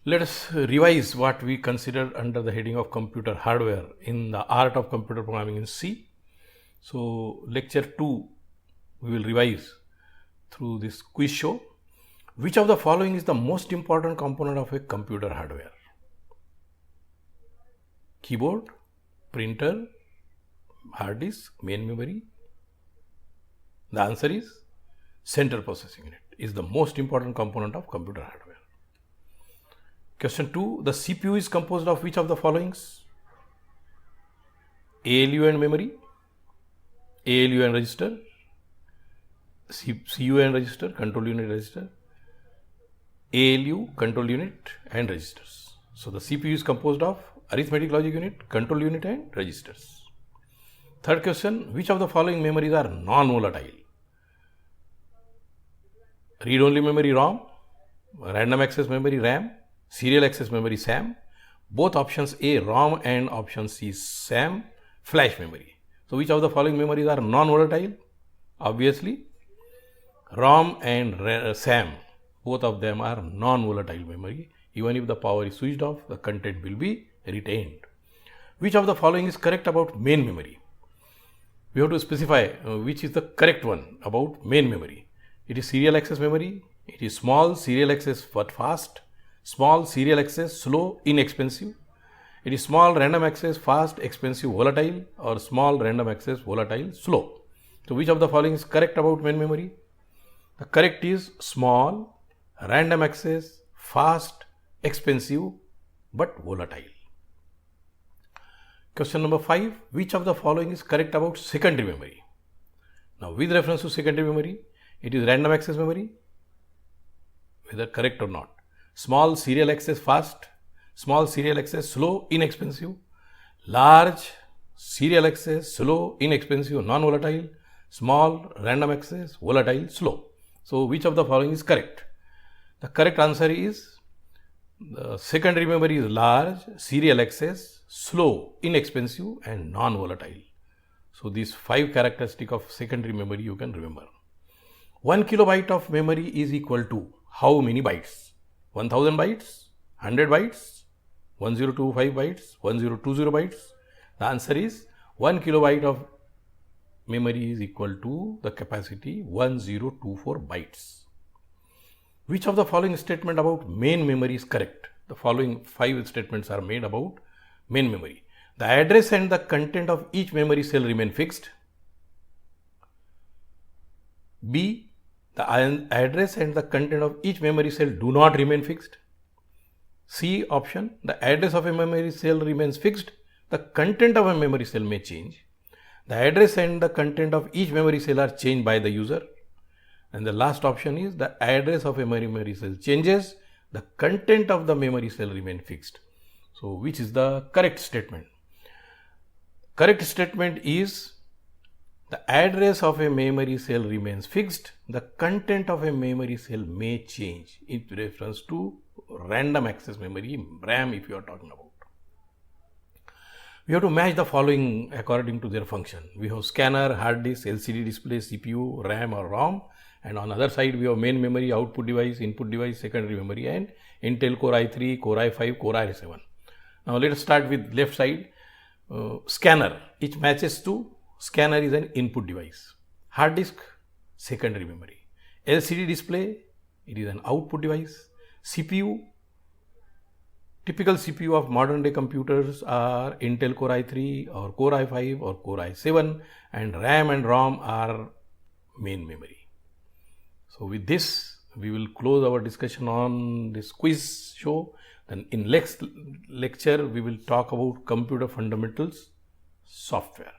Let us revise what we considered under the heading of computer hardware in the art of computer programming in C. So, lecture 2 we will revise through this quiz show. Which of the following is the most important component of a computer hardware? Keyboard, printer, hard disk, main memory. The answer is central processing unit is the most important component of computer hardware. Question 2. The CPU is composed of which of the followings? ALU and memory, ALU and register, CU and register, control unit register, ALU, control unit and registers. So, the CPU is composed of arithmetic logic unit, control unit and registers. Third question. Which of the following memories are non-volatile? Read-only memory ROM, random access memory RAM, serial access memory SAM, both options A ROM and option C SAM, flash memory. So, which of the following memories are non-volatile? Obviously, ROM and SAM, both of them are non-volatile memory. Even if the power is switched off, the content will be retained. Which of the following is correct about main memory? We have to specify which is the correct one about main memory. It is serial access memory, it is small serial access but fast, small serial access slow, inexpensive. It is small random access fast, expensive, volatile, or small random access volatile, slow. So, which of the following is correct about main memory? The correct is small, random access, fast, expensive, but volatile. Question number 5. Which of the following is correct about secondary memory? Now, with reference to secondary memory, it is random access memory, whether correct or not. Small serial access fast, small serial access slow, inexpensive, large serial access slow, inexpensive, non-volatile, small random access volatile, slow. So, which of the following is correct? The correct answer is the secondary memory is large, serial access, slow, inexpensive and non-volatile. So, these 5 characteristics of secondary memory you can remember. 1 kilobyte of memory is equal to how many bytes? 1000 bytes, 100 bytes, 1025 bytes, 1020 bytes. The answer is 1 kilobyte of memory is equal to the capacity 1024 bytes. Which of the following statement about main memory is correct? The following 5 statements are made about main memory. The address and the content of each memory cell remain fixed. B. The address and the content of each memory cell do not remain fixed. C option. The address of a memory cell remains fixed. The content of a memory cell may change. The address and the content of each memory cell are changed by the user. And the last option is the address of a memory cell changes. The content of the memory cell remain fixed. So, which is the correct statement? Correct statement is the address of a memory cell remains fixed. The content of a memory cell may change in reference to random access memory, RAM, if you are talking about. We have to match the following according to their function. We have scanner, hard disk, LCD display, CPU, RAM or ROM, and on the other side we have main memory, output device, input device, secondary memory, and Intel Core i3, Core i5, Core i7. Now, let us start with left side. Scanner, it matches to scanner is an input device. Hard disk, secondary memory. LCD display, it is an output device. CPU, typical CPU of modern day computers are Intel Core i3 or Core i5 or Core i7, and RAM and ROM are main memory. So, with this we will close our discussion on this quiz show. Then in next lecture we will talk about computer fundamentals software.